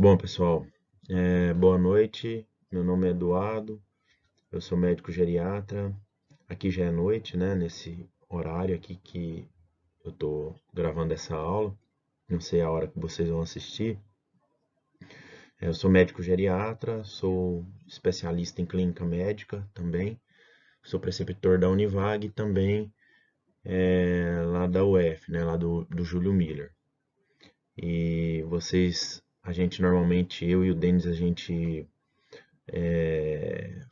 Bom, pessoal, boa noite. Meu nome é Eduardo, eu sou médico geriatra. Aqui já é noite, né? Nesse horário aqui que eu tô gravando essa aula. Não sei a hora que vocês vão assistir. Eu sou médico geriatra, sou especialista em clínica médica também. Sou preceptor da Univag e também lá da UF, né? Lá do Júlio Miller. E vocês, a gente normalmente, eu e o Denis, a gente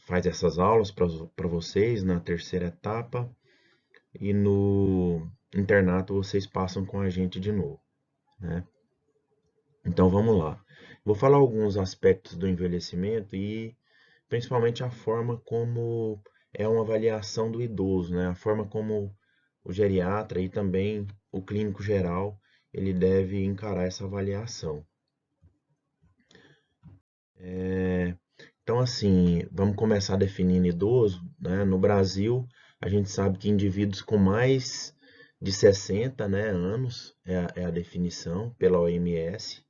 faz essas aulas para vocês na terceira etapa e no internato vocês passam com a gente de novo, né? Então vamos lá. Vou falar alguns aspectos do envelhecimento e principalmente a forma como é uma avaliação do idoso, né? A forma como o geriatra e também o clínico geral ele deve encarar essa avaliação. Então, assim, vamos começar definindo idoso, né? No Brasil, a gente sabe que indivíduos com mais de 60, né, anos é a definição pela OMS,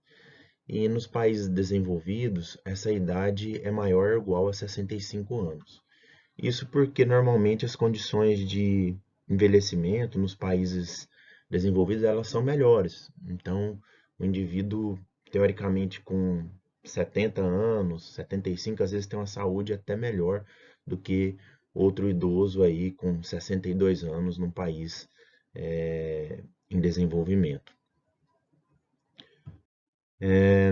e nos países desenvolvidos, essa idade é maior ou igual a 65 anos. Isso porque normalmente as condições de envelhecimento nos países desenvolvidos elas são melhores. Então, o indivíduo, teoricamente, com 70 anos, 75, às vezes tem uma saúde até melhor do que outro idoso aí com 62 anos num país em desenvolvimento.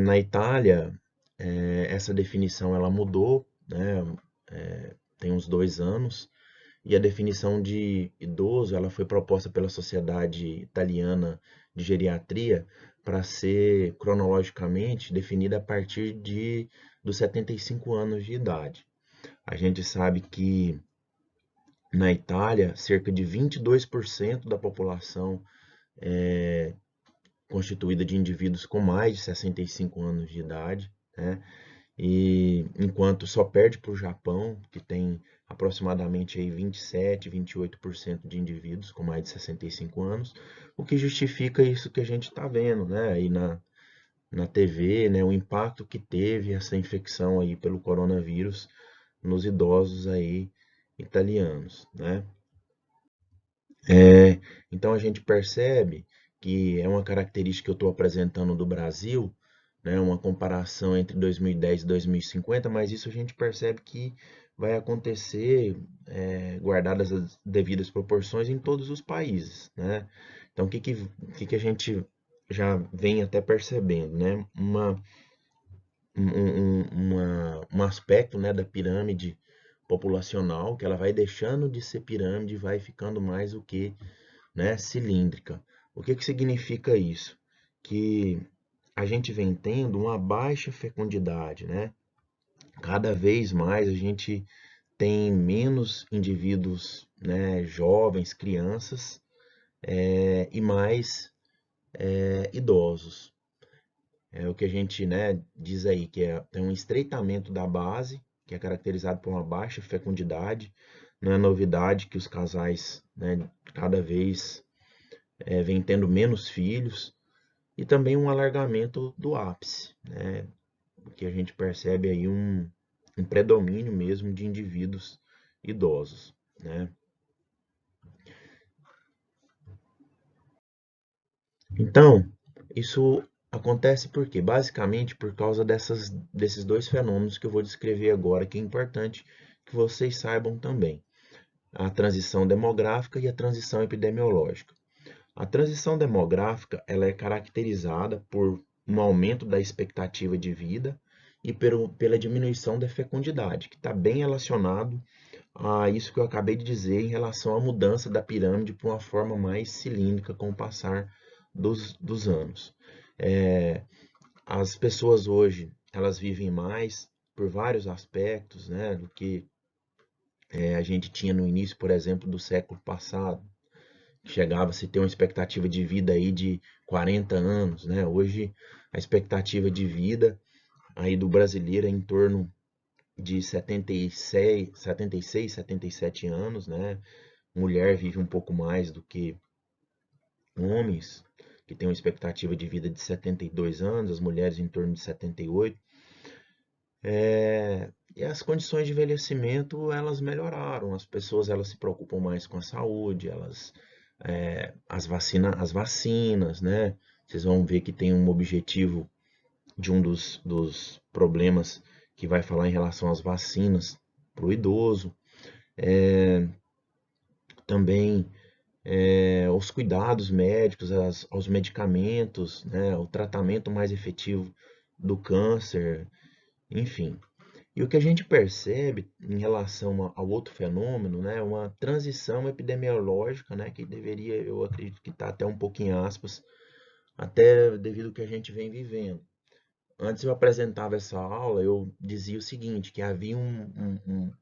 Na Itália, essa definição ela mudou, né? Tem uns 2 anos. E a definição de idoso, ela foi proposta pela Sociedade Italiana de Geriatria para ser cronologicamente definida a partir dos 75 anos de idade. A gente sabe que na Itália, cerca de 22% da população é constituída de indivíduos com mais de 65 anos de idade, né? E enquanto só perde para o Japão, que tem aproximadamente aí 27, 28% de indivíduos com mais de 65 anos, o que justifica isso que a gente está vendo, né, aí na TV, né, o impacto que teve essa infecção aí pelo coronavírus nos idosos aí italianos, né? Então a gente percebe que é uma característica que eu estou apresentando do Brasil, né, uma comparação entre 2010 e 2050, mas isso a gente percebe que vai acontecer, guardadas as devidas proporções, em todos os países, né? Então o que a gente já vem até percebendo, né? Um aspecto, né, da pirâmide populacional, que ela vai deixando de ser pirâmide e vai ficando mais o que, né, cilíndrica. O que que significa isso? Que a gente vem tendo uma baixa fecundidade, né? Cada vez mais a gente tem menos indivíduos, né, jovens, crianças, e mais idosos. É o que a gente, né, diz aí, que tem um estreitamento da base, que é caracterizado por uma baixa fecundidade. Não é novidade que os casais, né, cada vez vem tendo menos filhos, e também um alargamento do ápice, né? Que a gente percebe aí um predomínio mesmo de indivíduos idosos, né? Então, isso acontece por quê? Basicamente por causa desses dois fenômenos que eu vou descrever agora, que é importante que vocês saibam também. A transição demográfica e a transição epidemiológica. A transição demográfica ela é caracterizada por um aumento da expectativa de vida e pela diminuição da fecundidade, que está bem relacionado a isso que eu acabei de dizer em relação à mudança da pirâmide para uma forma mais cilíndrica com o passar dos anos. É, as pessoas hoje elas vivem mais por vários aspectos, né, do que a gente tinha no início, por exemplo, do século passado. Chegava-se a ter uma expectativa de vida aí de 40 anos, né? Hoje a expectativa de vida aí do brasileiro é em torno de 76, 77 anos, né? Mulher vive um pouco mais do que homens, que tem uma expectativa de vida de 72 anos, as mulheres em torno de 78. E as condições de envelhecimento, elas melhoraram, as pessoas elas se preocupam mais com a saúde, as vacinas, né? Vocês vão ver que tem um objetivo de um dos problemas que vai falar em relação às vacinas para o idoso. Também os cuidados médicos, aos medicamentos, né? O tratamento mais efetivo do câncer, enfim. E o que a gente percebe em relação ao outro fenômeno, né, uma transição epidemiológica, né, que deveria, eu acredito que está até um pouco em aspas, até devido ao que a gente vem vivendo. Antes eu apresentava essa aula, eu dizia o seguinte, que havia um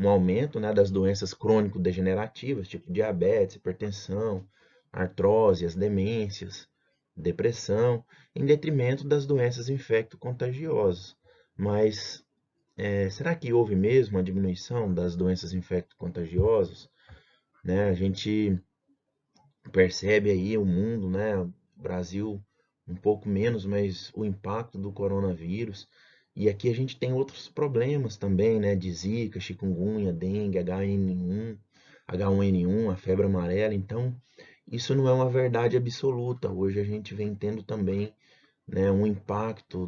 aumento, né, das doenças crônico-degenerativas, tipo diabetes, hipertensão, artrose, as demências, depressão, em detrimento das doenças infecto-contagiosas. Mas será que houve mesmo uma diminuição das doenças infecto-contagiosas? Né? A gente percebe aí o mundo, né? O Brasil um pouco menos, mas o impacto do coronavírus. E aqui a gente tem outros problemas também, né? De zika, chikungunya, dengue, H1N1, a febre amarela. Então, isso não é uma verdade absoluta. Hoje a gente vem tendo também, né, um impacto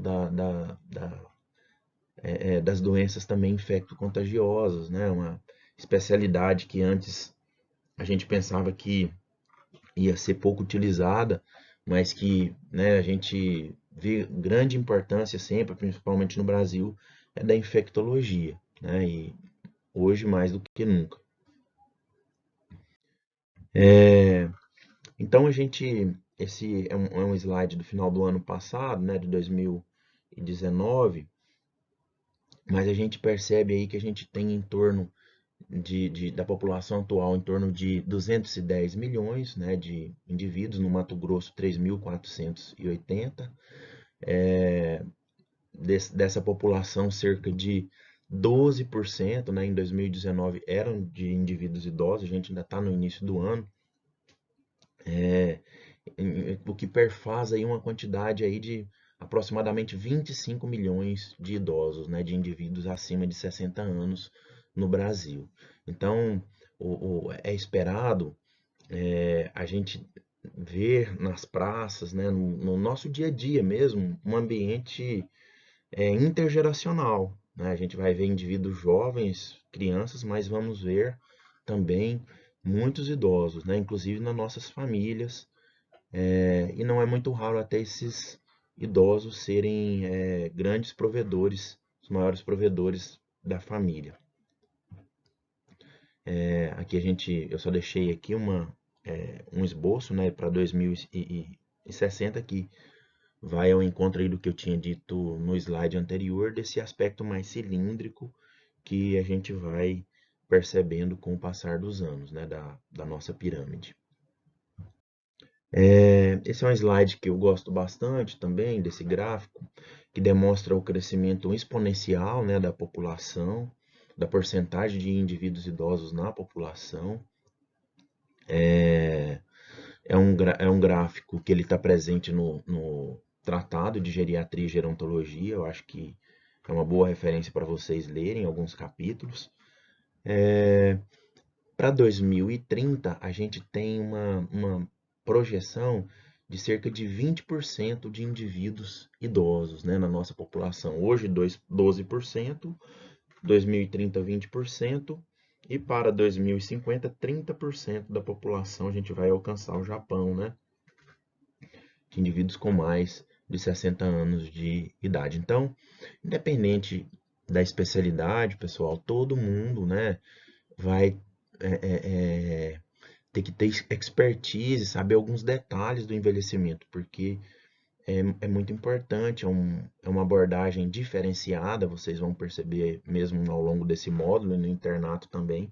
das doenças também infecto-contagiosas, né? Uma especialidade que antes a gente pensava que ia ser pouco utilizada, mas que, né, a gente vê grande importância sempre, principalmente no Brasil, é da infectologia, né? E hoje mais do que nunca. Então esse é um slide do final do ano passado, né, de 2019, mas a gente percebe aí que a gente tem em torno da população atual em torno de 210 milhões, né, de indivíduos, no Mato Grosso 3.480. Dessa população, cerca de 12%, né, em 2019 eram de indivíduos idosos, a gente ainda está no início do ano, o que perfaz aí uma quantidade aí de aproximadamente 25 milhões de idosos, né, de indivíduos acima de 60 anos no Brasil. Então, é esperado a gente ver nas praças, né, no nosso dia a dia mesmo, um ambiente intergeracional. Né? A gente vai ver indivíduos jovens, crianças, mas vamos ver também muitos idosos, né? Inclusive nas nossas famílias. E não é muito raro até esses idosos serem grandes provedores, os maiores provedores da família. Aqui eu só deixei aqui um esboço, né, para 2060 que vai ao encontro aí do que eu tinha dito no slide anterior, desse aspecto mais cilíndrico que a gente vai percebendo com o passar dos anos, né, da nossa pirâmide. Esse é um slide que eu gosto bastante também, desse gráfico, que demonstra o crescimento exponencial, né, da população, da porcentagem de indivíduos idosos na população. É um gráfico que ele está presente no Tratado de Geriatria e Gerontologia. Eu acho que é uma boa referência para vocês lerem alguns capítulos. Para 2030, a gente tem uma projeção de cerca de 20% de indivíduos idosos, né, na nossa população. Hoje, 12%, 2030, 20%, e para 2050, 30% da população a gente vai alcançar o Japão, né? De indivíduos com mais de 60 anos de idade. Então, independente da especialidade, pessoal, todo mundo, né, vai ter que ter expertise, saber alguns detalhes do envelhecimento, porque é muito importante, é uma abordagem diferenciada, vocês vão perceber mesmo ao longo desse módulo e no internato também,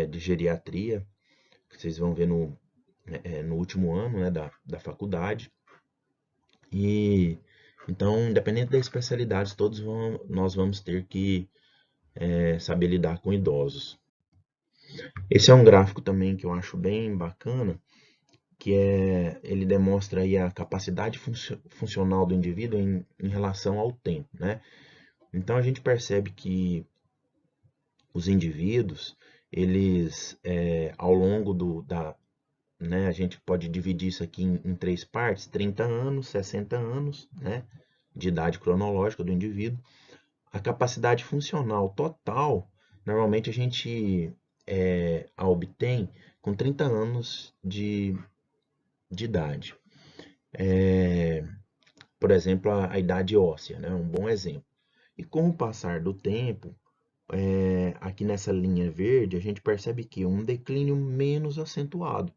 de geriatria, que vocês vão ver no último ano, né, da faculdade. E então, independente da especialidade, nós vamos ter que saber lidar com idosos. Esse é um gráfico também que eu acho bem bacana, ele demonstra aí a capacidade funcional do indivíduo em relação ao tempo, né? Então a gente percebe que os indivíduos, eles, ao longo né, a gente pode dividir isso aqui em três partes: 30 anos, 60 anos, né, de idade cronológica do indivíduo. A capacidade funcional total, normalmente a gente a obtém com 30 anos de idade. Por exemplo, a idade óssea, né, um bom exemplo. E com o passar do tempo, aqui nessa linha verde, a gente percebe que um declínio menos acentuado.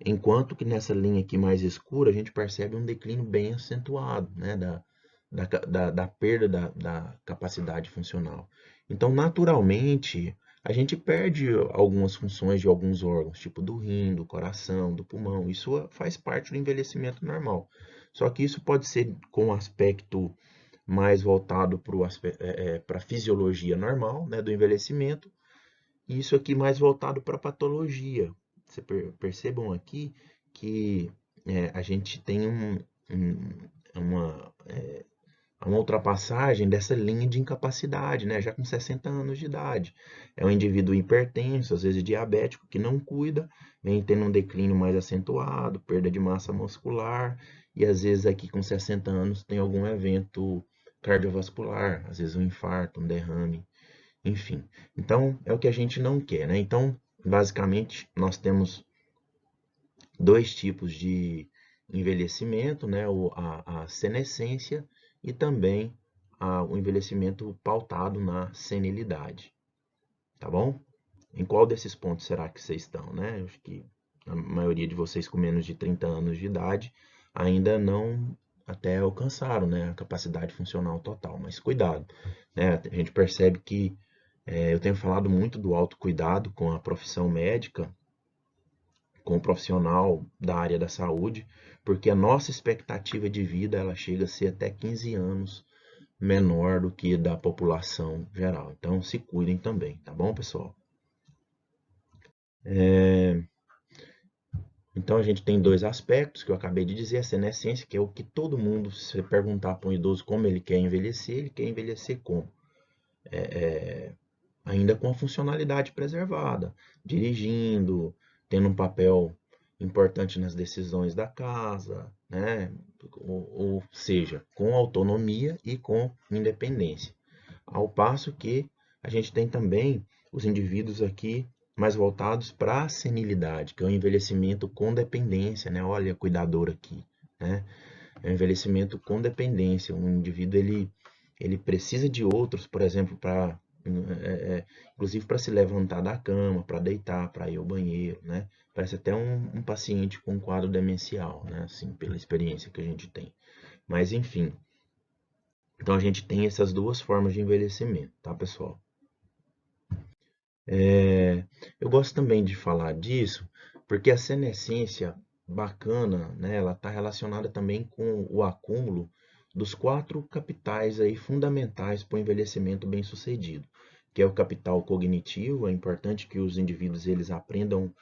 Enquanto que nessa linha aqui mais escura, a gente percebe um declínio bem acentuado, né, da perda da capacidade funcional. Então, naturalmente, a gente perde algumas funções de alguns órgãos, tipo do rim, do coração, do pulmão. Isso faz parte do envelhecimento normal. Só que isso pode ser com um aspecto mais voltado para a fisiologia normal, né, do envelhecimento, e isso aqui mais voltado para a patologia. Vocês percebam aqui que a gente tem uma, uma ultrapassagem dessa linha de incapacidade, né? Já com 60 anos de idade. É um indivíduo hipertenso, às vezes diabético, que não cuida, vem tendo um declínio mais acentuado, perda de massa muscular, e às vezes aqui com 60 anos tem algum evento cardiovascular, às vezes um infarto, um derrame, enfim. Então, é o que a gente não quer, né? Então, basicamente, nós temos dois tipos de envelhecimento, né? A senescência e também o envelhecimento pautado na senilidade, tá bom? Em qual desses pontos será que vocês estão, né? Eu acho que a maioria de vocês com menos de 30 anos de idade ainda não até alcançaram, né, a capacidade funcional total, mas cuidado, né? A gente percebe que eu tenho falado muito do autocuidado com a profissão médica, com o profissional da área da saúde, porque a nossa expectativa de vida ela chega a ser até 15 anos menor do que da população geral. Então se cuidem também, tá bom, pessoal? Então a gente tem dois aspectos que eu acabei de dizer: a senescência, que é o que todo mundo, se você perguntar para um idoso como ele quer envelhecer como? Ainda com a funcionalidade preservada, dirigindo, tendo um papel importante nas decisões da casa, né? Ou seja, com autonomia e com independência. Ao passo que a gente tem também os indivíduos aqui mais voltados para a senilidade, que é o envelhecimento com dependência, né? Olha, cuidador aqui, né? É um envelhecimento com dependência. Um indivíduo ele precisa de outros, por exemplo, inclusive para se levantar da cama, para deitar, para ir ao banheiro, né? Parece até um paciente com quadro demencial, né? Assim, pela experiência que a gente tem. Mas enfim, então a gente tem essas duas formas de envelhecimento, tá, pessoal? Eu gosto também de falar disso, porque a senescência bacana, né, ela está relacionada também com o acúmulo dos quatro capitais aí fundamentais para o envelhecimento bem-sucedido, que é o capital cognitivo. É importante que os indivíduos eles aprendam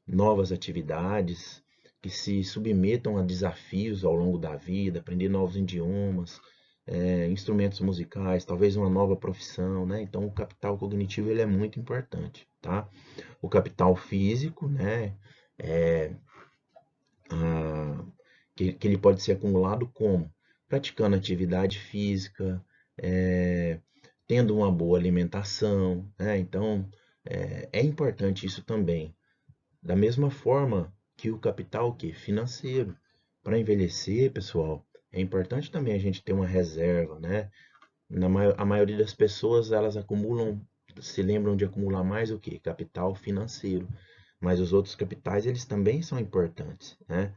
novas atividades, que se submetam a desafios ao longo da vida, aprender novos idiomas, instrumentos musicais, talvez uma nova profissão, né? Então, o capital cognitivo ele é muito importante, tá? O capital físico, né? É, que ele pode ser acumulado como? Praticando atividade física, é, tendo uma boa alimentação, né? Então, é importante isso também. Da mesma forma que o capital que financeiro, para envelhecer, pessoal, é importante também a gente ter uma reserva, né? A maioria das pessoas elas acumulam, se lembram de acumular mais o que? Capital financeiro, mas os outros capitais eles também são importantes, né?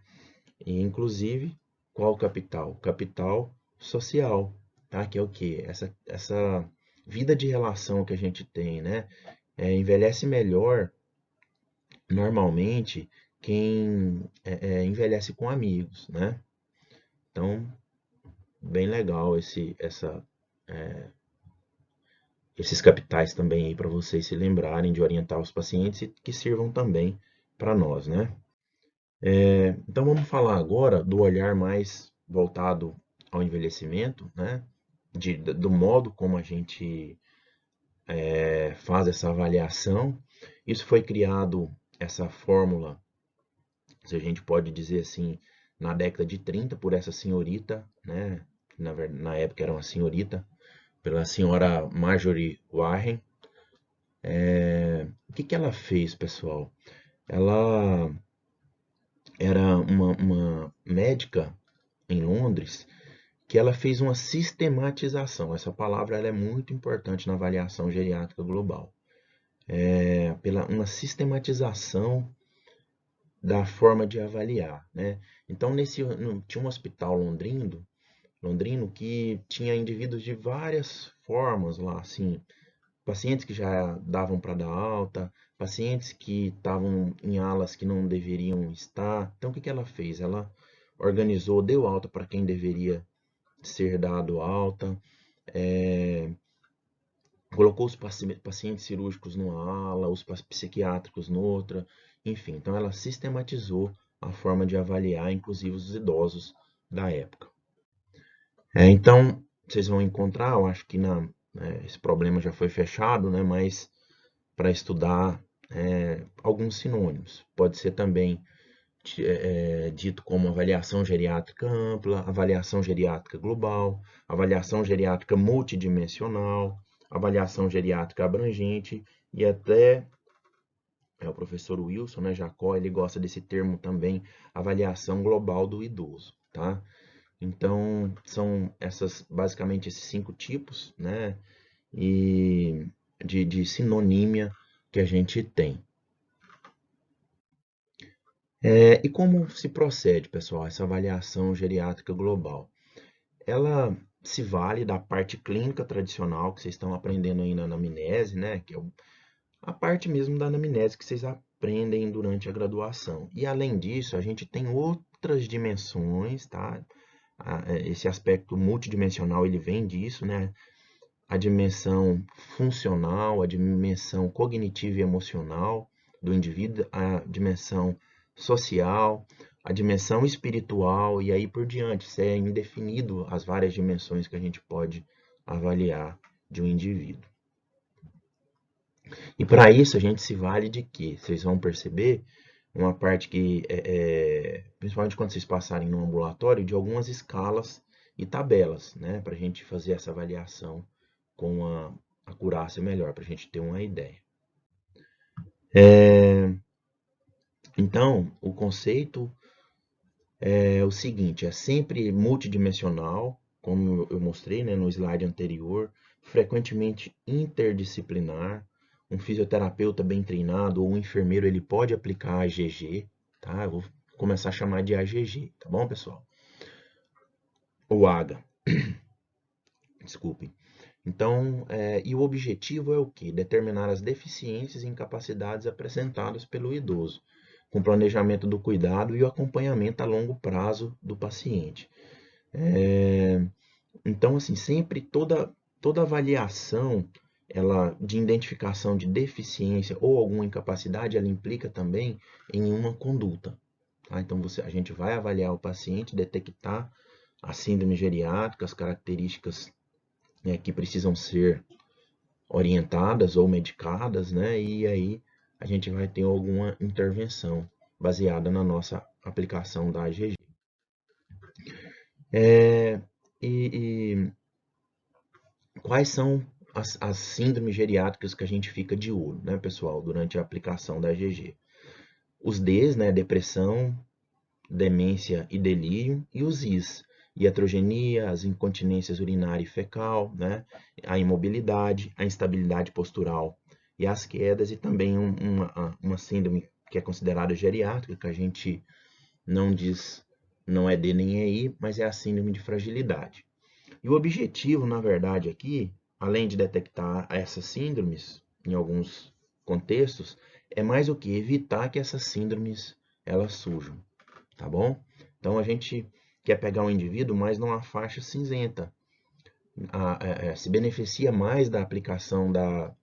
E inclusive qual capital? Capital social, tá? Que é o que? Essa vida de relação que a gente tem, né? Envelhece melhor normalmente quem envelhece com amigos, né? Então, bem legal esses capitais também aí para vocês se lembrarem de orientar os pacientes e que sirvam também para nós, né? Então vamos falar agora do olhar mais voltado ao envelhecimento, né? Do modo como a gente faz essa avaliação. Isso foi criado, essa fórmula, se a gente pode dizer assim, na década de 30 por essa senhorita, né? Na época era uma senhorita, pela senhora Marjorie Warren. O que que ela fez, pessoal? Ela era uma médica em Londres que ela fez uma sistematização. Essa palavra ela é muito importante na avaliação geriátrica global. Pela uma sistematização da forma de avaliar, né? Então, tinha um hospital londrino que tinha indivíduos de várias formas lá, assim, pacientes que já davam para dar alta, pacientes que estavam em alas que não deveriam estar. Então, o que que ela fez? Ela organizou, deu alta para quem deveria ser dado alta, é, colocou os pacientes cirúrgicos numa ala, os psiquiátricos noutra, enfim. Então, ela sistematizou a forma de avaliar, inclusive os idosos da época. Então, vocês vão encontrar, eu acho que esse problema já foi fechado, né? Mas para estudar alguns sinônimos. Pode ser também dito como avaliação geriátrica ampla, avaliação geriátrica global, avaliação geriátrica multidimensional, avaliação geriátrica abrangente e até o professor Wilson, né, Jacó, ele gosta desse termo também, avaliação global do idoso, tá? Então, são basicamente esses 5 tipos, né, e de sinonímia que a gente tem. E como se procede, pessoal, essa avaliação geriátrica global? Ela se vale da parte clínica tradicional que vocês estão aprendendo aí na anamnese, né? Que é a parte mesmo da anamnese que vocês aprendem durante a graduação. E além disso, a gente tem outras dimensões, tá? Esse aspecto multidimensional, ele vem disso, né? A dimensão funcional, a dimensão cognitiva e emocional do indivíduo, a dimensão social, a dimensão espiritual e aí por diante. Isso é indefinido as várias dimensões que a gente pode avaliar de um indivíduo. E para isso a gente se vale de quê? Vocês vão perceber uma parte que, principalmente quando vocês passarem no ambulatório, de algumas escalas e tabelas, né? Para a gente fazer essa avaliação com a acurácia melhor, para a gente ter uma ideia. Então, o conceito é o seguinte, é sempre multidimensional, como eu mostrei, né, no slide anterior, frequentemente interdisciplinar, um fisioterapeuta bem treinado ou um enfermeiro ele pode aplicar AGG, tá? Eu vou começar a chamar de AGG, tá bom, pessoal? Ou AGA, desculpem. Então, e o objetivo é o quê? Determinar as deficiências e incapacidades apresentadas pelo idoso, com planejamento do cuidado e o acompanhamento a longo prazo do paciente. Então, assim, sempre toda avaliação de identificação de deficiência ou alguma incapacidade, ela implica também em uma conduta. Tá? Então, a gente vai avaliar o paciente, detectar a síndrome geriátrica, as características que precisam ser orientadas ou medicadas, né? E aí a gente vai ter alguma intervenção baseada na nossa aplicação da AGG. É, e quais são as síndromes geriátricas que a gente fica de olho, né, pessoal, durante a aplicação da AGG? Os Ds, né, depressão, demência e delírio, e os Is, iatrogenia, as incontinências urinária e fecal, né, a imobilidade, a instabilidade postural e as quedas, e também uma síndrome que é considerada geriátrica, que a gente não diz, não é D nem é I, mas é a síndrome de fragilidade. E o objetivo, na verdade, aqui, além de detectar essas síndromes, em alguns contextos, é mais o que? Evitar que essas síndromes elas surjam, tá bom? Então a gente quer pegar um indivíduo mais numa faixa cinzenta, se beneficia mais da aplicação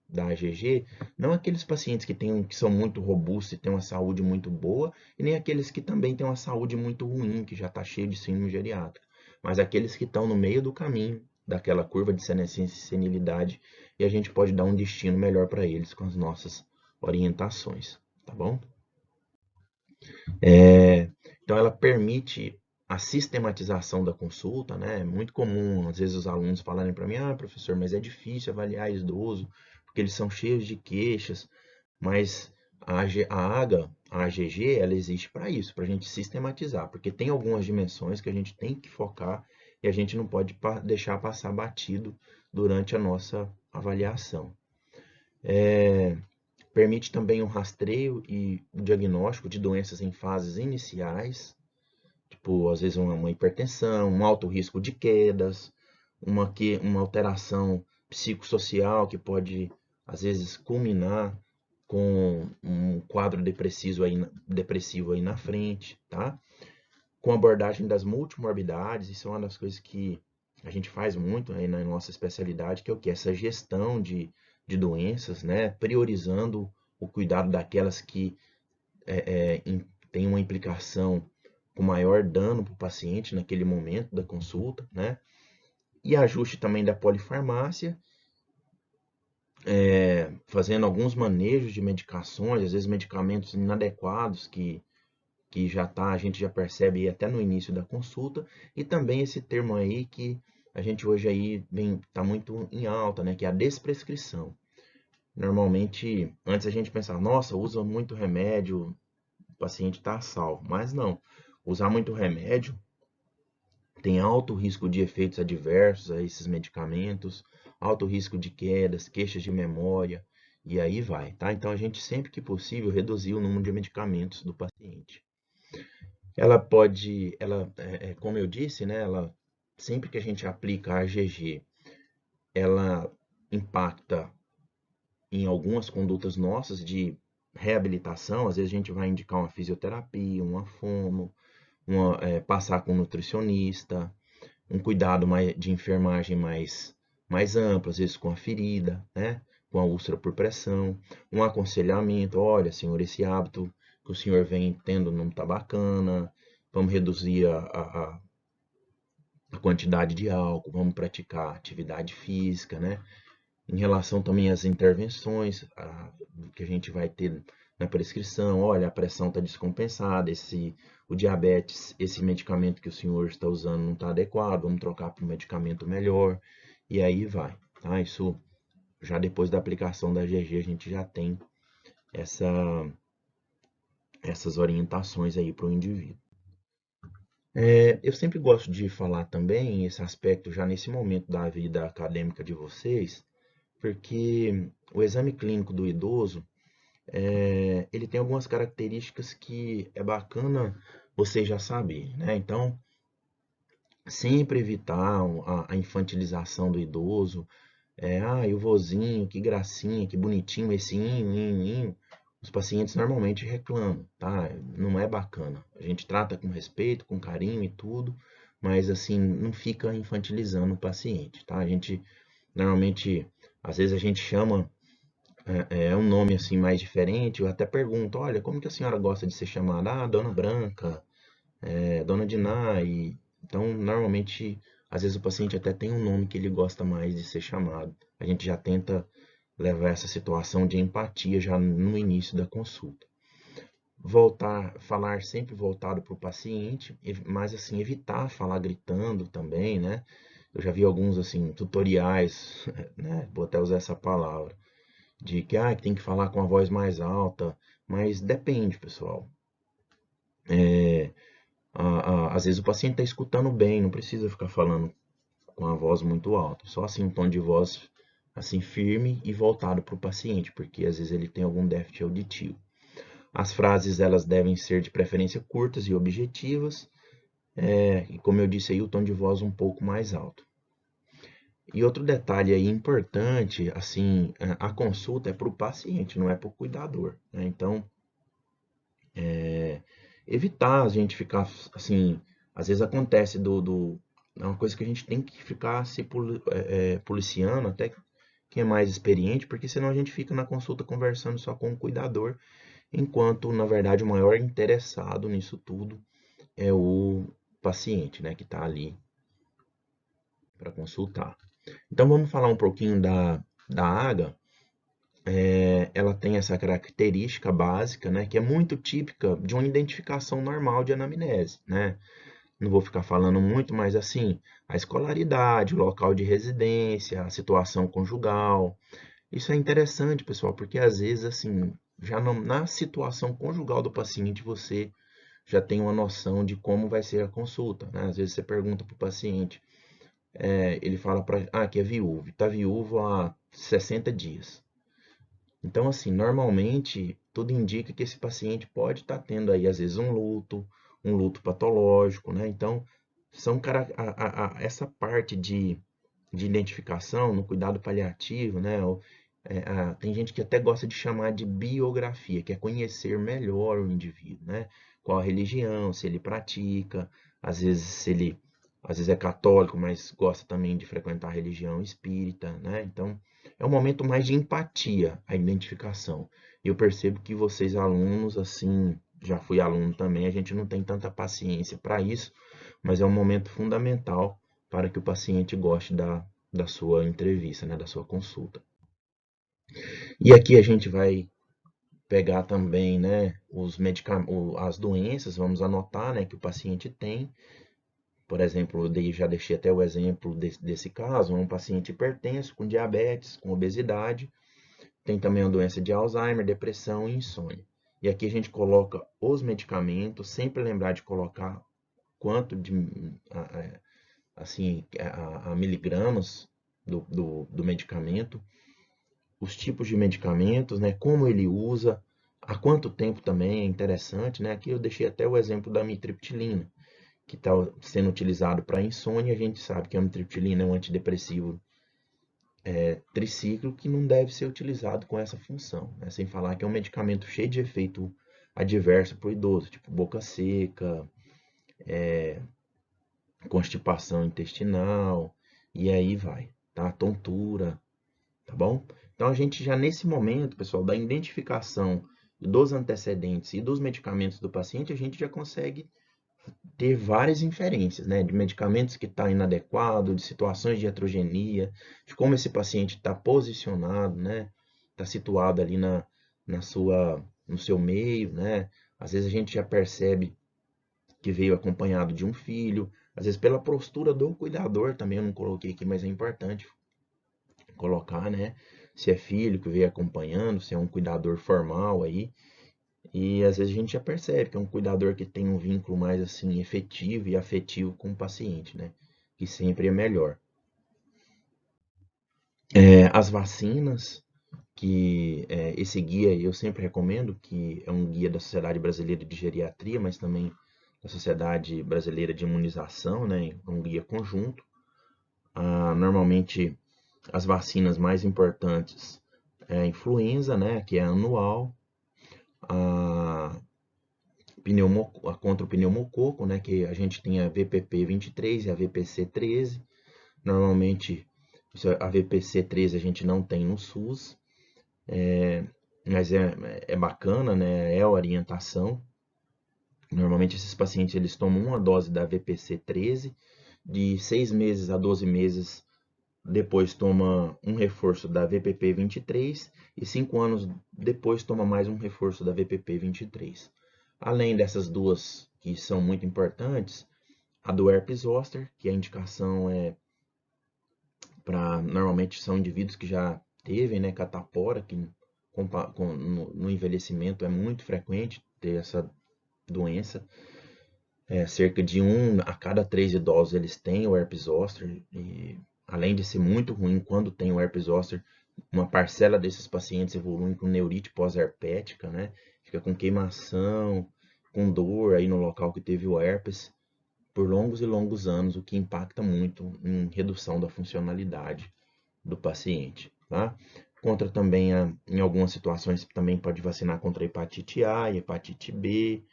da AGG, não aqueles pacientes que são muito robustos e têm uma saúde muito boa, e nem aqueles que também têm uma saúde muito ruim, que já está cheio de síndrome geriátrica, mas aqueles que estão no meio do caminho daquela curva de senescência e senilidade, e a gente pode dar um destino melhor para eles com as nossas orientações, tá bom? Então, ela permite a sistematização da consulta, né? É muito comum, às vezes, os alunos falarem para mim: ah, professor, mas é difícil avaliar idoso, porque eles são cheios de queixas, mas a AGG, ela existe para isso, para a gente sistematizar, porque tem algumas dimensões que a gente tem que focar e a gente não pode deixar passar batido durante a nossa avaliação. Permite também o rastreio e o diagnóstico de doenças em fases iniciais, tipo, às vezes uma hipertensão, um alto risco de quedas, uma alteração psicossocial que pode, às vezes, culminar com um quadro depressivo aí na frente, tá? Com abordagem das multimorbidades, isso é uma das coisas que a gente faz muito aí na nossa especialidade, que é o que? Essa gestão de doenças, né? Priorizando o cuidado daquelas que têm uma implicação com maior dano para o paciente naquele momento da consulta, né? E ajuste também da polifarmácia, fazendo alguns manejos de medicações, às vezes medicamentos inadequados que a gente já percebe até no início da consulta, e também esse termo aí que a gente hoje aí está muito em alta, né? Que é a desprescrição. Normalmente, antes a gente pensava, nossa, usa muito remédio, o paciente está salvo, mas não. Usar muito remédio tem alto risco de efeitos adversos a esses medicamentos, alto risco de quedas, queixas de memória, e aí vai, tá? Então a gente sempre que possível reduzir o número de medicamentos do paciente. Como eu disse, né, sempre que a gente aplica a AGG, ela impacta em algumas condutas nossas de reabilitação. Às vezes a gente vai indicar uma fisioterapia, uma fono, passar com um nutricionista, um cuidado de enfermagem mais amplo, às vezes com a ferida, né? Com a úlcera por pressão, um aconselhamento: olha, senhor, esse hábito que o senhor vem tendo não está bacana, vamos reduzir a quantidade de álcool, vamos praticar atividade física, né? Em relação também às intervenções que a gente vai ter na prescrição: olha, a pressão está descompensada, o diabetes, esse medicamento que o senhor está usando não está adequado, vamos trocar para um medicamento melhor, e aí vai, tá? Isso já depois da aplicação da GG a gente já tem essa, essas orientações aí para o indivíduo. Eu sempre gosto de falar também esse aspecto já nesse momento da vida acadêmica de vocês, porque o exame clínico do idoso, ele tem algumas características que é bacana você já saber, né? Então, sempre evitar a infantilização do idoso. E o vozinho, que gracinha, que bonitinho esse inho. Os pacientes normalmente reclamam, tá? Não é bacana. A gente trata com respeito, com carinho e tudo, mas assim, não fica infantilizando o paciente, tá? A gente, normalmente, às vezes a gente chama um nome assim mais diferente. Eu até pergunto: olha, como que a senhora gosta de ser chamada? Ah, Dona Branca, Dona Diná. Então, normalmente, às vezes o paciente até tem um nome que ele gosta mais de ser chamado. A gente já tenta levar essa situação de empatia já no início da consulta. Falar sempre voltado para o paciente, mas assim, evitar falar gritando também, né? Eu já vi alguns assim tutoriais, né? Vou até usar essa palavra, de que tem que falar com a voz mais alta, mas depende, pessoal. Às vezes o paciente está escutando bem, não precisa ficar falando com a voz muito alta, só assim um tom de voz assim firme e voltado para o paciente, porque às vezes ele tem algum déficit auditivo. As frases, elas devem ser de preferência curtas e objetivas, e como eu disse aí, o tom de voz um pouco mais alto. E outro detalhe aí importante, assim, a consulta é para o paciente, não é para o cuidador, né? Então, evitar a gente ficar, assim, às vezes acontece é uma coisa que a gente tem que ficar se policiando, até quem é mais experiente, porque senão a gente fica na consulta conversando só com o cuidador, enquanto, na verdade, o maior interessado nisso tudo é o paciente, né, que está ali para consultar. Então vamos falar um pouquinho da AGA. Ela tem essa característica básica, né, que é muito típica de uma identificação normal de anamnese, né? Não vou ficar falando muito, mas assim, a escolaridade, o local de residência, a situação conjugal. Isso é interessante, pessoal, porque às vezes, assim, já na situação conjugal do paciente, você já tem uma noção de como vai ser a consulta, né? Às vezes você pergunta para o paciente, ele fala que é viúvo, está viúvo há 60 dias. Então, assim, normalmente tudo indica que esse paciente pode estar tendo aí, às vezes, um luto patológico, né? Então, essa parte de identificação no cuidado paliativo, né? Tem gente que até gosta de chamar de biografia, que é conhecer melhor o indivíduo, né? Qual a religião, se ele pratica, às vezes se ele às vezes é católico, mas gosta também de frequentar a religião espírita, né? Então, é um momento mais de empatia, a identificação. E eu percebo que vocês alunos, assim, já fui aluno também, a gente não tem tanta paciência para isso, mas é um momento fundamental para que o paciente goste da sua entrevista, né, da sua consulta. E aqui a gente vai pegar também, né, as doenças, vamos anotar, né, que o paciente tem. Por exemplo, já deixei até o exemplo desse caso, um paciente hipertenso, com diabetes, com obesidade, tem também a doença de Alzheimer, depressão e insônia. E aqui a gente coloca os medicamentos, sempre lembrar de colocar quanto de assim, a miligramas do medicamento, os tipos de medicamentos, né, como ele usa, há quanto tempo também é interessante, né? Aqui eu deixei até o exemplo da amitriptilina, que está sendo utilizado para insônia. A gente sabe que a amitriptilina é um antidepressivo triciclo que não deve ser utilizado com essa função, né? Sem falar que é um medicamento cheio de efeito adverso para o idoso, tipo boca seca, constipação intestinal, e aí vai, tá? Tontura, tá bom? Então a gente já nesse momento, pessoal, da identificação dos antecedentes e dos medicamentos do paciente, a gente já consegue ter várias inferências, né? De medicamentos que estão inadequados, de situações de heterogenia, de como esse paciente está posicionado, né? Está situado ali no seu meio, né? Às vezes a gente já percebe que veio acompanhado de um filho, às vezes pela postura do cuidador também, eu não coloquei aqui, mas é importante colocar, né? Se é filho que veio acompanhando, se é um cuidador formal aí. E às vezes a gente já percebe que é um cuidador que tem um vínculo mais assim efetivo e afetivo com o paciente, né? Que sempre é melhor. As vacinas, esse guia eu sempre recomendo, que é um guia da Sociedade Brasileira de Geriatria, mas também da Sociedade Brasileira de Imunização, né? Um guia conjunto. Normalmente as vacinas mais importantes é a influenza, né? Que é anual. A contra o pneumococo, né, que a gente tem a VPP 23 e a VPC 13. Normalmente a VPC 13 a gente não tem no SUS, mas é bacana, né, é a orientação. Normalmente esses pacientes eles tomam uma dose da VPC 13, de 6 meses a 12 meses depois toma um reforço da VPP 23 e 5 anos depois toma mais um reforço da VPP 23. Além dessas duas que são muito importantes, a do herpes zoster, que a indicação é para, normalmente são indivíduos que já teve, né, catapora, que no envelhecimento é muito frequente ter essa doença. Cerca de 1 a cada 3 idosos eles têm o herpes zoster, e além de ser muito ruim quando tem o herpes zoster, uma parcela desses pacientes evoluem com neurite pós-herpética, né? Fica com queimação, com dor aí no local que teve o herpes por longos e longos anos, o que impacta muito em redução da funcionalidade do paciente, tá? Contra também, em algumas situações, também pode vacinar contra a hepatite A e hepatite B,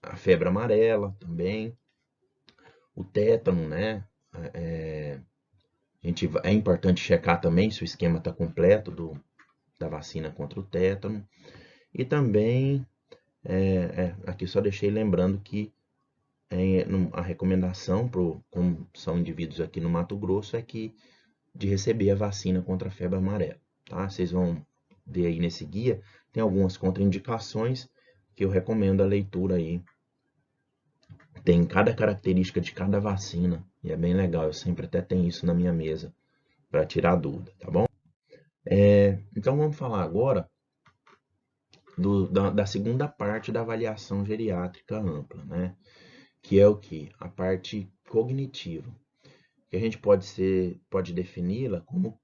a febre amarela também, o tétano, né? É importante checar também se o esquema está completo da vacina contra o tétano. E também, aqui só deixei lembrando que a recomendação, como são indivíduos aqui no Mato Grosso, é que de receber a vacina contra a febre amarela, tá? Vocês vão ver aí nesse guia, tem algumas contraindicações que eu recomendo a leitura aí. Tem cada característica de cada vacina e é bem legal, eu sempre até tenho isso na minha mesa para tirar dúvida, tá bom? Então vamos falar agora da segunda parte da avaliação geriátrica ampla, né? Que é o que? A parte cognitiva, que a gente pode defini-la como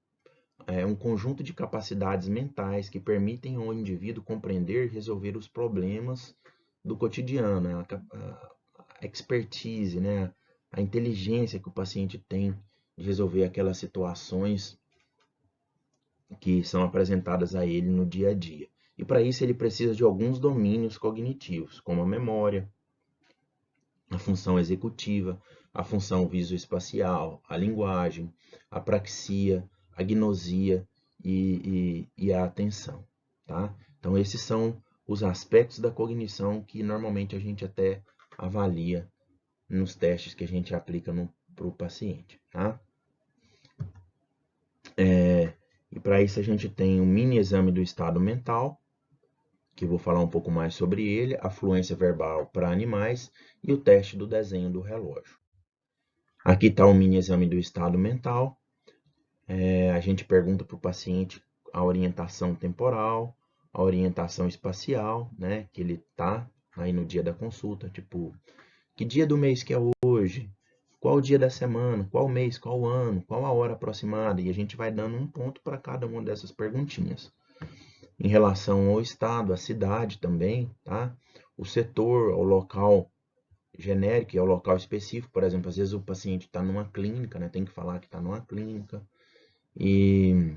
um conjunto de capacidades mentais que permitem ao indivíduo compreender e resolver os problemas do cotidiano, né? A expertise, né? A inteligência que o paciente tem de resolver aquelas situações que são apresentadas a ele no dia a dia. E para isso ele precisa de alguns domínios cognitivos, como a memória, a função executiva, a função visoespacial, a linguagem, a praxia, a gnosia e a atenção, tá? Então esses são os aspectos da cognição que normalmente a gente até avalia nos testes que a gente aplica para o paciente, tá? E para isso a gente tem um mini exame do estado mental, que eu vou falar um pouco mais sobre ele, a fluência verbal para animais e o teste do desenho do relógio. Aqui está o mini exame do estado mental. A gente pergunta para o paciente a orientação temporal, a orientação espacial, né, que ele está aí no dia da consulta, tipo, que dia do mês que é hoje? Qual o dia da semana? Qual mês? Qual ano? Qual a hora aproximada? E a gente vai dando um ponto para cada uma dessas perguntinhas. Em relação ao estado, à cidade também, tá? O setor, o local genérico e ao local específico. Por exemplo, às vezes o paciente está numa clínica, né? Tem que falar que está numa clínica. E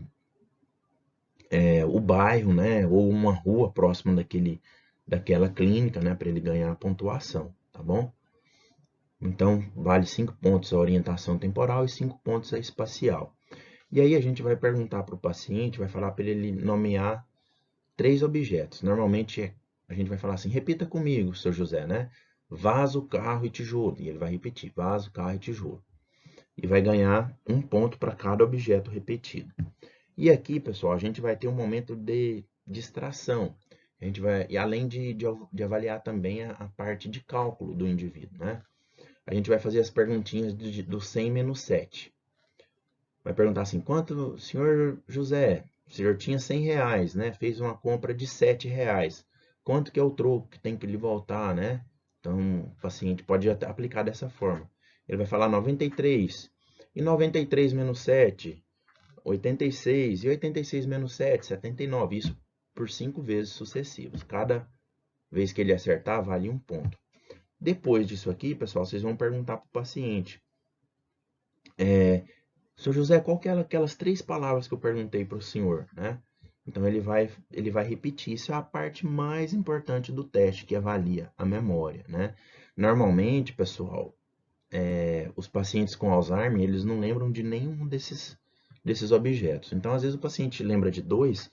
o bairro, né? Ou uma rua próxima daquela clínica, né? Para ele ganhar a pontuação, tá bom? Então, vale 5 pontos a orientação temporal e 5 pontos a espacial. E aí a gente vai perguntar para o paciente, vai falar para ele nomear 3 objetos. Normalmente a gente vai falar assim, repita comigo, seu José, né? Vaso, carro e tijolo. E ele vai repetir, vaso, carro e tijolo. E vai ganhar 1 ponto para cada objeto repetido. E aqui, pessoal, a gente vai ter um momento de distração. A gente vai, e além de avaliar também a parte de cálculo do indivíduo, né? A gente vai fazer as perguntinhas do 100 menos 7. Vai perguntar assim, quanto, senhor José, o senhor tinha 100 reais, né? Fez uma compra de 7 reais. Quanto que é o troco que tem que lhe voltar, né? Então, o paciente pode aplicar dessa forma. Ele vai falar 93. E 93 menos 7, 86. E 86 menos 7, 79. Isso por 5 vezes sucessivas. Cada vez que ele acertar, vale 1 ponto. Depois disso aqui, pessoal, vocês vão perguntar para o paciente. Senhor José, qual que é aquelas 3 palavras que eu perguntei para o senhor, né? Então ele vai repetir. Isso é a parte mais importante do teste, que avalia a memória, né? Normalmente, pessoal, os pacientes com Alzheimer, eles não lembram de nenhum desses objetos. Então, às vezes o paciente lembra de 2,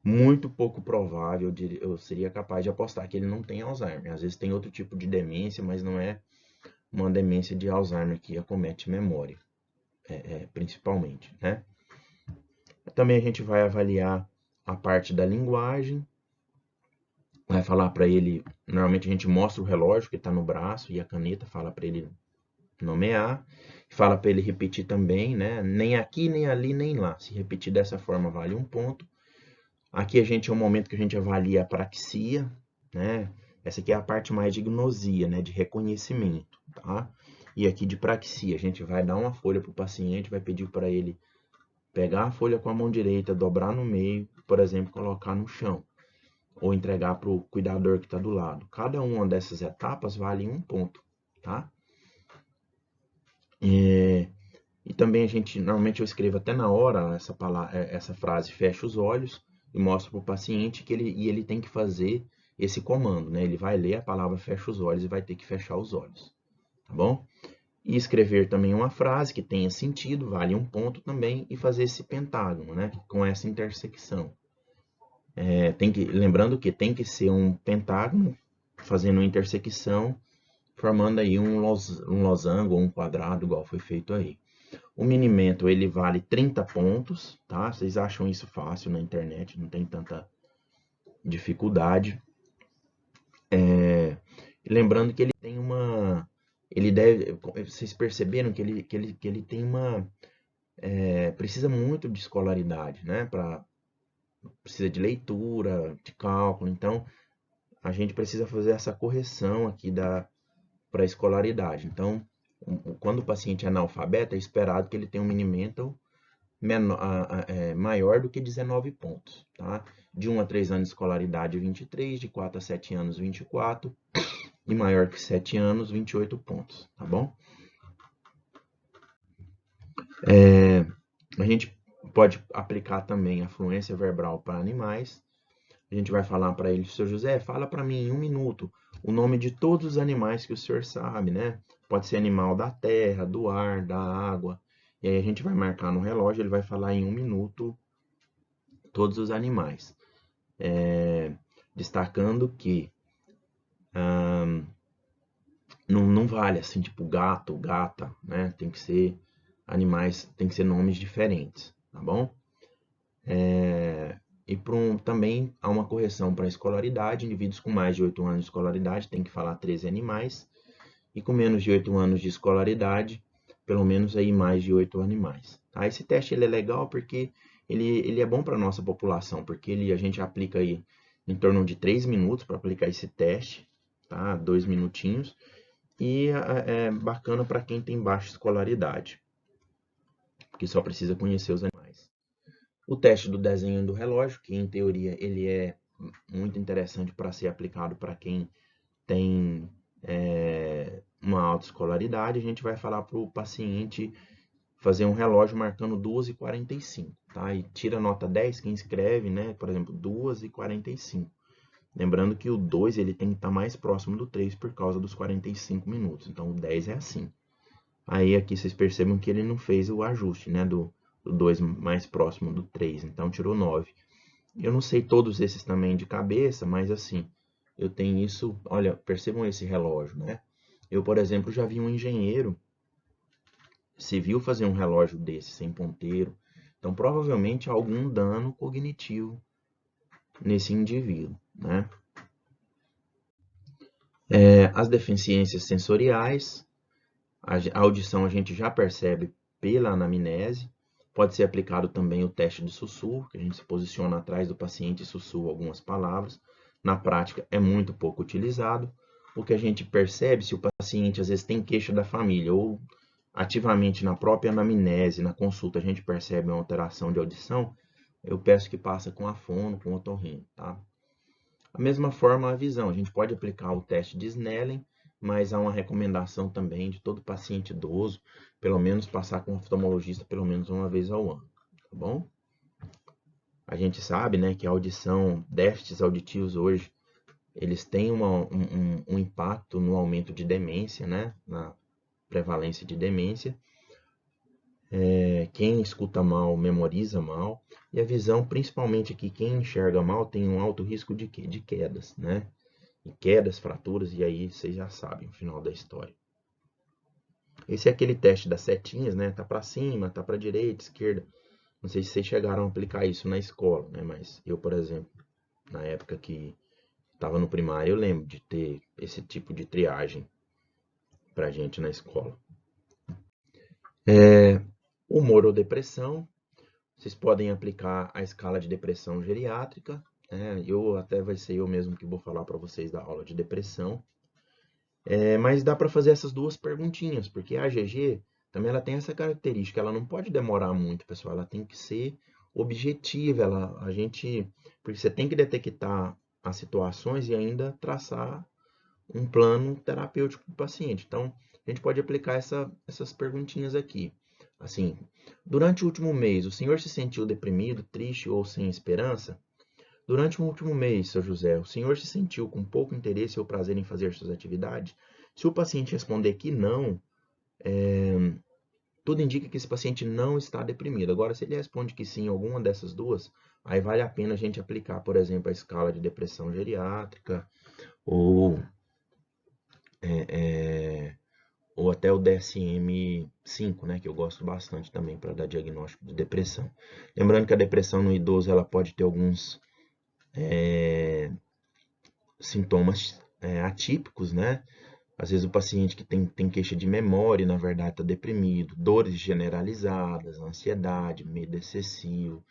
muito pouco provável, eu seria capaz de apostar que ele não tem Alzheimer. Às vezes tem outro tipo de demência, mas não é uma demência de Alzheimer que acomete memória, principalmente, né? Também a gente vai avaliar a parte da linguagem, vai falar para ele, normalmente a gente mostra o relógio que está no braço e a caneta fala para ele nomear, fala para ele repetir também, né? Nem aqui, nem ali, nem lá. Se repetir dessa forma vale 1 ponto. Aqui a gente é um momento que a gente avalia a praxia, né? Essa aqui é a parte mais de gnosia, né? De reconhecimento, tá? E aqui de praxia, a gente vai dar uma folha para o paciente, vai pedir para ele pegar a folha com a mão direita, dobrar no meio, por exemplo, colocar no chão. Ou entregar para o cuidador que está do lado. Cada uma dessas etapas vale 1 ponto, tá? E também normalmente eu escrevo até na hora essa frase, fecha os olhos, e mostro para o paciente que ele tem que fazer esse comando, né? Ele vai ler a palavra fecha os olhos e vai ter que fechar os olhos, tá bom? E escrever também uma frase que tenha sentido, vale um ponto também, e fazer esse pentágono, né, com essa intersecção. Lembrando que tem que ser um pentágono fazendo uma intersecção, formando aí um losango ou um quadrado, igual foi feito aí. O minimento, ele vale 30 pontos, tá? Vocês acham isso fácil na internet, não tem tanta dificuldade. Lembrando que ele tem uma... Ele deve... Vocês perceberam que ele tem uma... precisa muito de escolaridade, né? Precisa de leitura, de cálculo. Então, a gente precisa fazer essa correção aqui para a escolaridade. Então, quando o paciente é analfabeto, é esperado que ele tenha um Minimental maior do que 19 pontos. Tá? De 1 a 3 anos de escolaridade, 23, de 4 a 7 anos, 24, e maior que 7 anos, 28 pontos. Tá bom? A gente pode aplicar também a fluência verbal para animais. A gente vai falar para ele, seu José, fala para mim em 1 minuto o nome de todos os animais que o senhor sabe, né? Pode ser animal da terra, do ar, da água. E aí a gente vai marcar no relógio, ele vai falar em 1 minuto todos os animais. Destacando que não vale assim, tipo gato, gata, né? Tem que ser animais, tem que ser nomes diferentes, tá bom? E também há uma correção para a escolaridade. Indivíduos com mais de 8 anos de escolaridade têm que falar 13 animais. E com menos de 8 anos de escolaridade, pelo menos aí mais de 8 animais. Tá? Esse teste ele é legal porque ele é bom para a nossa população, porque a gente aplica aí em torno de 3 minutos para aplicar esse teste, tá? 2 minutinhos. E é bacana para quem tem baixa escolaridade, porque só precisa conhecer os animais. O teste do desenho do relógio, que em teoria ele é muito interessante para ser aplicado para quem tem uma alta escolaridade, a gente vai falar para o paciente fazer um relógio marcando 2h45, tá? E tira nota 10 quem escreve, né? Por exemplo, 2h45. Lembrando que o 2 ele tem que estar mais próximo do 3 por causa dos 45 minutos. Então o 10 é assim. Aí aqui vocês percebam que ele não fez o ajuste, né? Do 2 mais próximo do 3. Então tirou 9. Eu não sei todos esses também de cabeça, mas assim, eu tenho isso. Olha, percebam esse relógio, né? Eu, por exemplo, já vi um engenheiro civil fazer um relógio desse, sem ponteiro. Então, provavelmente há algum dano cognitivo nesse indivíduo, né? As deficiências sensoriais, a audição a gente já percebe pela anamnese. Pode ser aplicado também o teste de sussurro, que a gente se posiciona atrás do paciente e sussurra algumas palavras. Na prática, é muito pouco utilizado. O que a gente percebe, se o paciente às vezes tem queixa da família ou ativamente na própria anamnese, na consulta, a gente percebe uma alteração de audição, eu peço que passe com a fono, com o otorrino, tá? Da mesma forma, a visão. A gente pode aplicar o teste de Snellen, mas há uma recomendação também de todo paciente idoso, pelo menos passar com o oftalmologista pelo menos uma vez ao ano, tá bom? A gente sabe, né, que a audição, déficits auditivos hoje, eles têm um impacto no aumento de demência, né, na prevalência de demência. Quem escuta mal, memoriza mal. E a visão, principalmente aqui, quem enxerga mal tem um alto risco de quê? De quedas, né? E quedas, fraturas, e aí vocês já sabem o final da história. Esse é aquele teste das setinhas, né? Tá para cima, tá para direita, esquerda. Não sei se vocês chegaram a aplicar isso na escola, né? Mas eu, por exemplo, na época que estava no primário, eu lembro de ter esse tipo de triagem pra gente na escola. Humor ou depressão. Vocês podem aplicar a escala de depressão geriátrica. Até vai ser eu mesmo que vou falar para vocês da aula de depressão. Mas dá para fazer essas duas perguntinhas, porque a AGG também ela tem essa característica, ela não pode demorar muito, pessoal, ela tem que ser objetiva, porque você tem que detectar as situações e ainda traçar um plano terapêutico para o paciente. Então, a gente pode aplicar essas perguntinhas aqui. Assim, durante o último mês, o senhor se sentiu deprimido, triste ou sem esperança? Durante o último mês, seu José, o senhor se sentiu com pouco interesse ou prazer em fazer suas atividades? Se o paciente responder que não, tudo indica que esse paciente não está deprimido. Agora, se ele responde que sim, alguma dessas duas, aí vale a pena a gente aplicar, por exemplo, a escala de depressão geriátrica ou, ou até o DSM-5, né, que eu gosto bastante também para dar diagnóstico de depressão. Lembrando que a depressão no idoso ela pode ter alguns sintomas atípicos, né? Às vezes o paciente que tem queixa de memória, na verdade está deprimido, dores generalizadas, ansiedade, medo excessivo,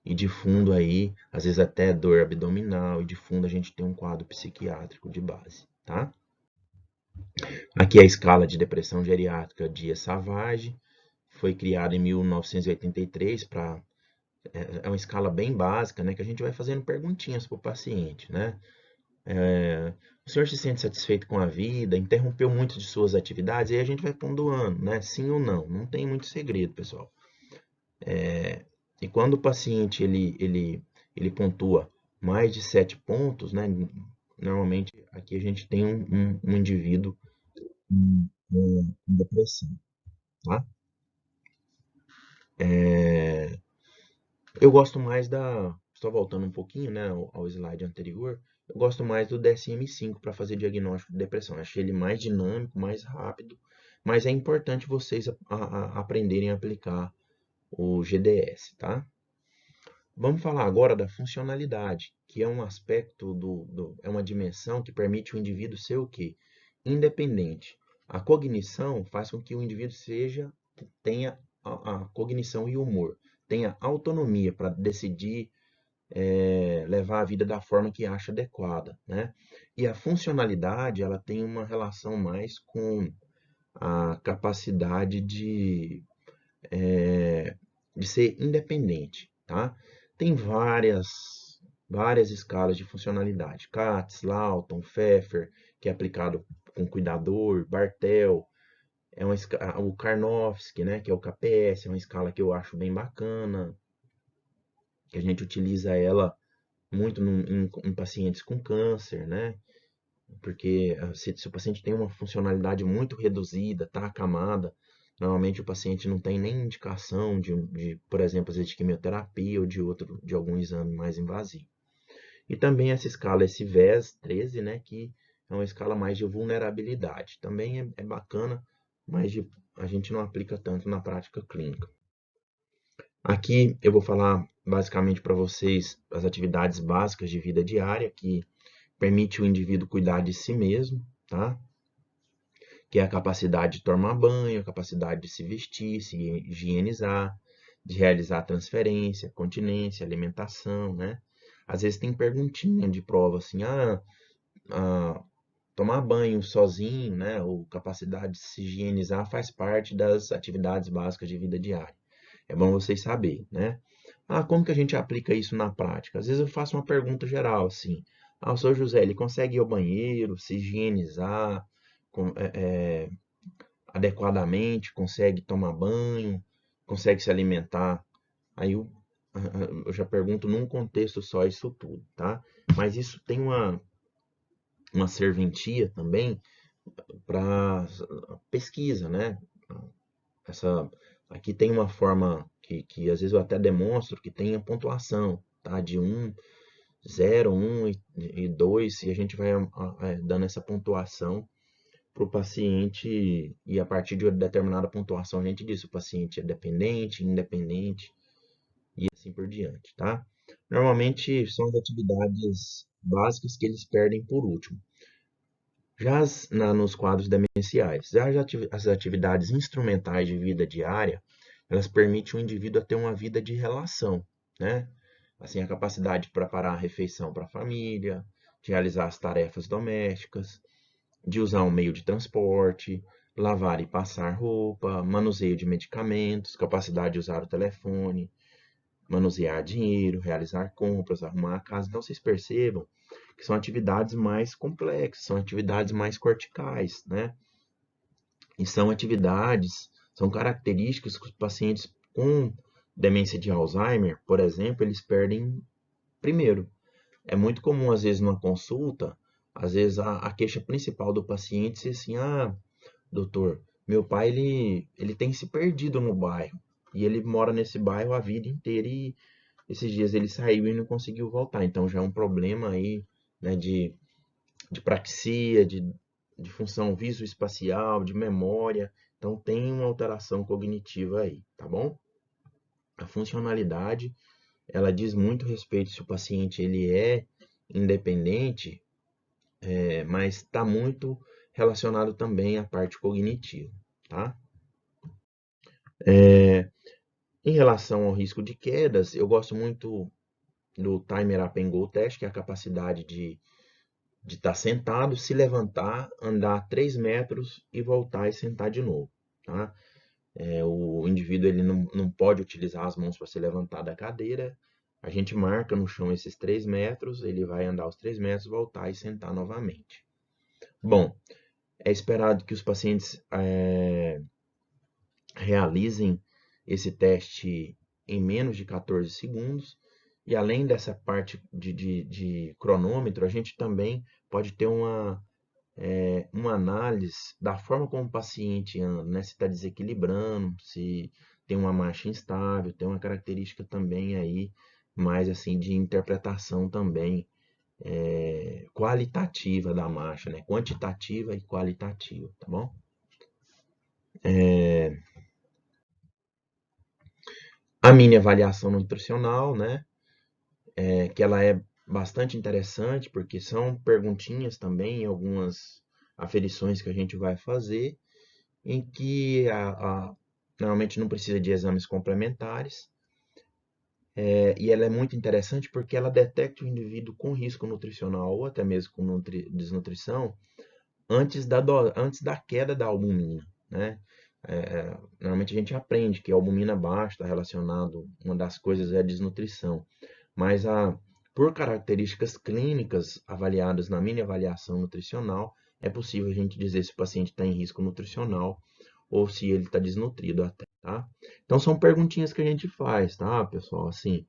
e de fundo aí, às vezes até dor abdominal, e de fundo a gente tem um quadro psiquiátrico de base, tá? Aqui é a escala de depressão geriátrica Dias-Savage, foi criada em 1983 para é uma escala bem básica, né, que a gente vai fazendo perguntinhas para o paciente, né? O senhor se sente satisfeito com a vida? Interrompeu muito de suas atividades? E aí a gente vai pontuando, né? Sim ou não. Não tem muito segredo, pessoal. E quando o paciente ele pontua mais de 7 pontos, né? Normalmente aqui a gente tem um indivíduo com depressão, tá? Eu gosto mais da. Só voltando um pouquinho, né, ao slide anterior, eu gosto mais do DSM-5 para fazer diagnóstico de depressão. Achei ele mais dinâmico, mais rápido, mas é importante vocês aprenderem a aplicar o GDS, tá? Vamos falar agora da funcionalidade, que é um aspecto é uma dimensão que permite o indivíduo ser o quê? Independente. A cognição faz com que o indivíduo tenha a cognição e o humor, tenha autonomia para decidir levar a vida da forma que acha adequada, né? E a funcionalidade, ela tem uma relação mais com a capacidade de ser independente, tá? Tem várias escalas de funcionalidade. Katz, Lawton, Pfeffer, que é aplicado com cuidador, Bartel, o Karnofsky, né, que é o KPS, é uma escala que eu acho bem bacana, que a gente utiliza ela muito em pacientes com câncer, né? Porque se o paciente tem uma funcionalidade muito reduzida, tá acamada, normalmente o paciente não tem nem indicação por exemplo, às vezes de quimioterapia ou de algum exame mais invasivo. E também essa escala, esse VES 13, né, que é uma escala mais de vulnerabilidade. Também é bacana, mas a gente não aplica tanto na prática clínica. Aqui eu vou falar basicamente para vocês as atividades básicas de vida diária que permite o indivíduo cuidar de si mesmo, tá? Que é a capacidade de tomar banho, a capacidade de se vestir, se higienizar, de realizar transferência, continência, alimentação, né? Às vezes tem perguntinha de prova assim, tomar banho sozinho, né? Ou capacidade de se higienizar faz parte das atividades básicas de vida diária. É bom vocês saberem, né? Como que a gente aplica isso na prática? Às vezes eu faço uma pergunta geral, assim. O senhor José, ele consegue ir ao banheiro, se higienizar adequadamente, consegue tomar banho, consegue se alimentar? Aí eu já pergunto num contexto só isso tudo, tá? Mas isso tem uma serventia também para pesquisa, né? Essa, aqui tem uma forma que às vezes eu até demonstro que tem a pontuação, tá? De 0, 1 e 2, e a gente vai dando essa pontuação para o paciente, e a partir de uma determinada pontuação a gente diz se o paciente é dependente, independente e assim por diante, tá? Normalmente são as atividades básicas que eles perdem por último. Já nos quadros demenciais, as atividades instrumentais de vida diária, elas permitem o indivíduo a ter uma vida de relação, né? Assim, a capacidade de preparar a refeição para a família, de realizar as tarefas domésticas, de usar um meio de transporte, lavar e passar roupa, manuseio de medicamentos, capacidade de usar o telefone, manusear dinheiro, realizar compras, arrumar a casa. Então, vocês percebam que são atividades mais complexas, são atividades mais corticais, né? E são características que os pacientes com demência de Alzheimer, por exemplo, eles perdem primeiro. É muito comum, às vezes, numa consulta, às vezes a queixa principal do paciente ser assim, doutor, Meu pai, ele tem se perdido no bairro. E ele mora nesse bairro a vida inteira e esses dias ele saiu e não conseguiu voltar. Então já é um problema aí, né, de praxia, de função visoespacial, de memória. Então tem uma alteração cognitiva aí, tá bom? A funcionalidade, ela diz muito respeito se o paciente ele é independente, mas está muito relacionado também à parte cognitiva, tá? Em relação ao risco de quedas, eu gosto muito do Timer Up and Go Test, que é a capacidade de estar sentado, se levantar, andar 3 metros e voltar e sentar de novo, tá? O indivíduo ele não pode utilizar as mãos para se levantar da cadeira. A gente marca no chão esses 3 metros, ele vai andar os 3 metros, voltar e sentar novamente. Bom, é esperado que os pacientes realizem esse teste em menos de 14 segundos. E além dessa parte de cronômetro, a gente também pode ter uma análise da forma como o paciente anda, né? Se está desequilibrando, se tem uma marcha instável, tem uma característica também aí, mais assim, de interpretação também qualitativa da marcha, né? Quantitativa e qualitativa, tá bom? A mini avaliação nutricional, né? Que ela é bastante interessante, porque são perguntinhas também, algumas aferições que a gente vai fazer, em que normalmente não precisa de exames complementares, e ela é muito interessante porque ela detecta o indivíduo com risco nutricional ou até mesmo com desnutrição antes da queda da albumina, né? Normalmente a gente aprende que a albumina baixa está relacionado, uma das coisas é a desnutrição, mas por características clínicas avaliadas na mini avaliação nutricional, é possível a gente dizer se o paciente está em risco nutricional ou se ele está desnutrido até, tá? Então são perguntinhas que a gente faz, tá, pessoal? Assim,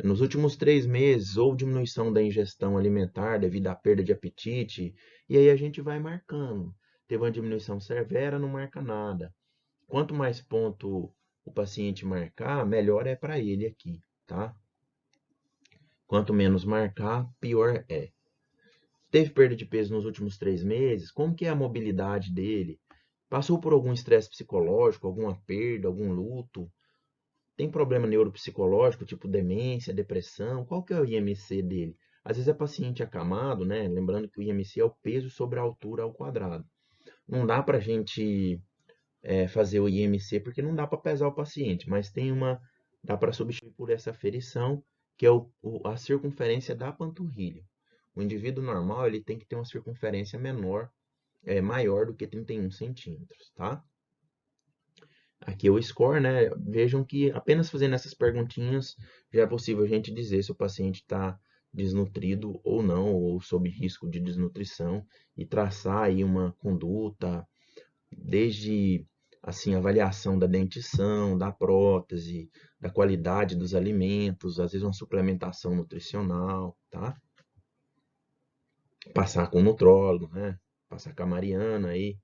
nos últimos 3 meses, houve diminuição da ingestão alimentar devido à perda de apetite, e aí a gente vai marcando. Teve uma diminuição severa, não marca nada. Quanto mais ponto o paciente marcar, melhor é para ele aqui, tá? Quanto menos marcar, pior é. Teve perda de peso nos últimos 3 meses? Como que é a mobilidade dele? Passou por algum estresse psicológico, alguma perda, algum luto? Tem problema neuropsicológico, tipo demência, depressão? Qual que é o IMC dele? Às vezes é paciente acamado, né? Lembrando que o IMC é o peso sobre a altura ao quadrado. Não dá para a gente fazer o IMC porque não dá para pesar o paciente, mas dá para substituir por essa aferição, que é a circunferência da panturrilha. O indivíduo normal ele tem que ter uma circunferência maior do que 31 centímetros, tá? Aqui é o score, né? Vejam que apenas fazendo essas perguntinhas já é possível a gente dizer se o paciente está desnutrido ou não, ou sob risco de desnutrição, e traçar aí uma conduta, desde assim, avaliação da dentição, da prótese, da qualidade dos alimentos, às vezes uma suplementação nutricional, tá? Passar com o nutrólogo, né? Passar com a Mariana aí.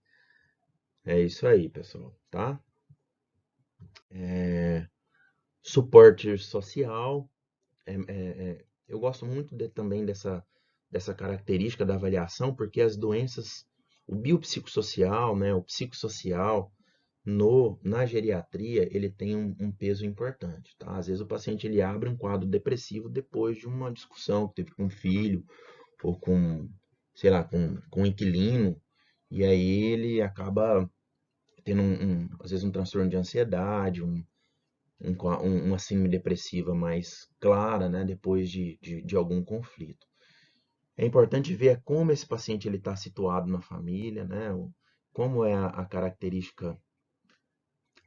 É isso aí, pessoal, tá? Suporte social. Eu gosto muito também dessa característica da avaliação, porque as doenças, o biopsicossocial, né, o psicossocial, na geriatria, ele tem um peso importante, tá? Às vezes o paciente ele abre um quadro depressivo depois de uma discussão que teve com o filho, ou com, sei lá, com um inquilino, e aí ele acaba tendo às vezes um transtorno de ansiedade, uma síndrome depressiva mais clara, né, depois de algum conflito. É importante ver como esse paciente ele está situado na família, né, como é a característica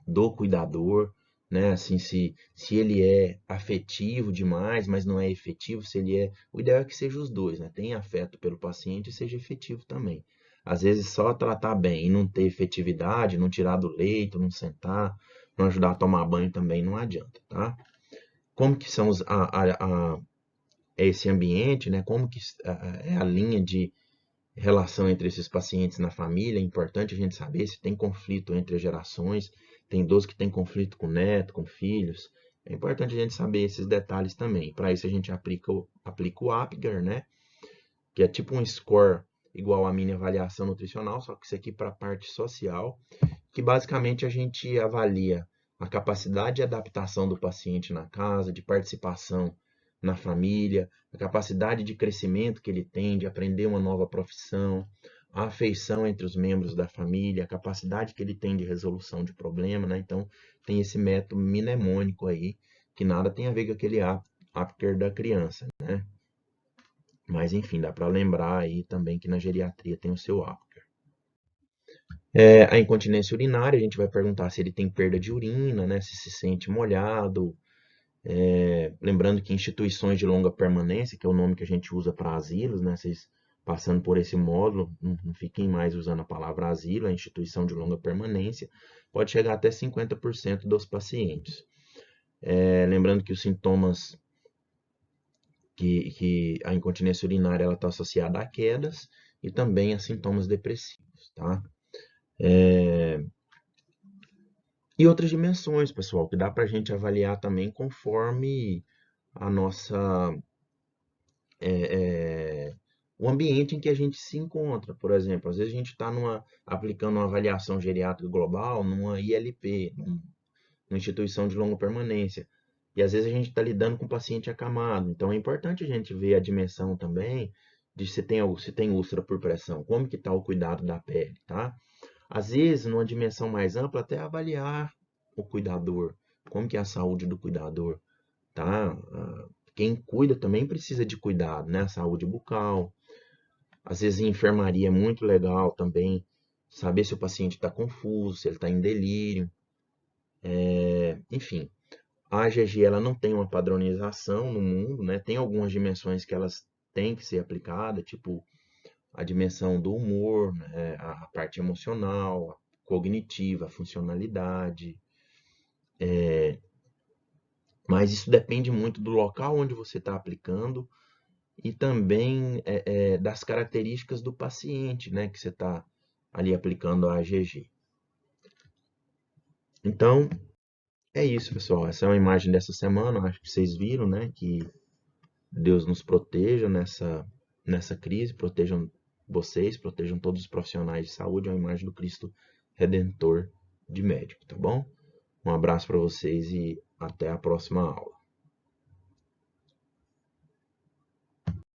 do cuidador, né, assim, se ele é afetivo demais, mas não é efetivo, se ele é... O ideal é que seja os dois, né, tenha afeto pelo paciente e seja efetivo também. Às vezes só tratar bem e não ter efetividade, não tirar do leito, não sentar, não ajudar a tomar banho também não adianta, tá? Como que são esse ambiente, né? Como que é a linha relação entre esses pacientes na família. É importante a gente saber se tem conflito entre as gerações. Tem idoso que tem conflito com neto, com filhos. É importante a gente saber esses detalhes também. Para isso a gente aplica o Apgar, né? Que é tipo um score igual a minha avaliação nutricional, só que isso aqui para a parte social, que basicamente a gente avalia a capacidade de adaptação do paciente na casa, de participação na família, a capacidade de crescimento que ele tem, de aprender uma nova profissão, a afeição entre os membros da família, a capacidade que ele tem de resolução de problema, né? Então, tem esse método mnemônico aí, que nada tem a ver com aquele Apgar da criança, né? Mas, enfim, dá para lembrar aí também que na geriatria tem o seu Apgar. A incontinência urinária, a gente vai perguntar se ele tem perda de urina, né? Se sente molhado. Lembrando que instituições de longa permanência, que é o nome que a gente usa para asilos, né? Vocês passando por esse módulo, não fiquem mais usando a palavra asilo, a instituição de longa permanência, pode chegar até 50% dos pacientes. Lembrando que os sintomas que a incontinência urinária está associada a quedas e também a sintomas depressivos, tá? E outras dimensões, pessoal, que dá para a gente avaliar também conforme a nossa o ambiente em que a gente se encontra. Por exemplo, às vezes a gente está aplicando uma avaliação geriátrica global numa ILP, numa instituição de longa permanência. E às vezes a gente está lidando com um paciente acamado. Então é importante a gente ver a dimensão também de se tem úlcera por pressão, como que está o cuidado da pele, tá? Às vezes, numa dimensão mais ampla, até avaliar o cuidador, como que é a saúde do cuidador, tá? Quem cuida também precisa de cuidado, né? A saúde bucal. Às vezes, em enfermaria é muito legal também saber se o paciente está confuso, se ele está em delírio. Enfim, a AGG ela não tem uma padronização no mundo, né? Tem algumas dimensões que elas têm que ser aplicadas, tipo a dimensão do humor, né? A parte emocional, a cognitiva, a funcionalidade. Mas isso depende muito do local onde você está aplicando e também das características do paciente, né, que você está ali aplicando a AGG. Então, é isso, pessoal. Essa é uma imagem dessa semana. Acho que vocês viram, né, que Deus nos proteja nessa crise, protejam vocês, protejam todos os profissionais de saúde. É uma imagem do Cristo Redentor de médico, tá bom? Um abraço para vocês e até a próxima aula.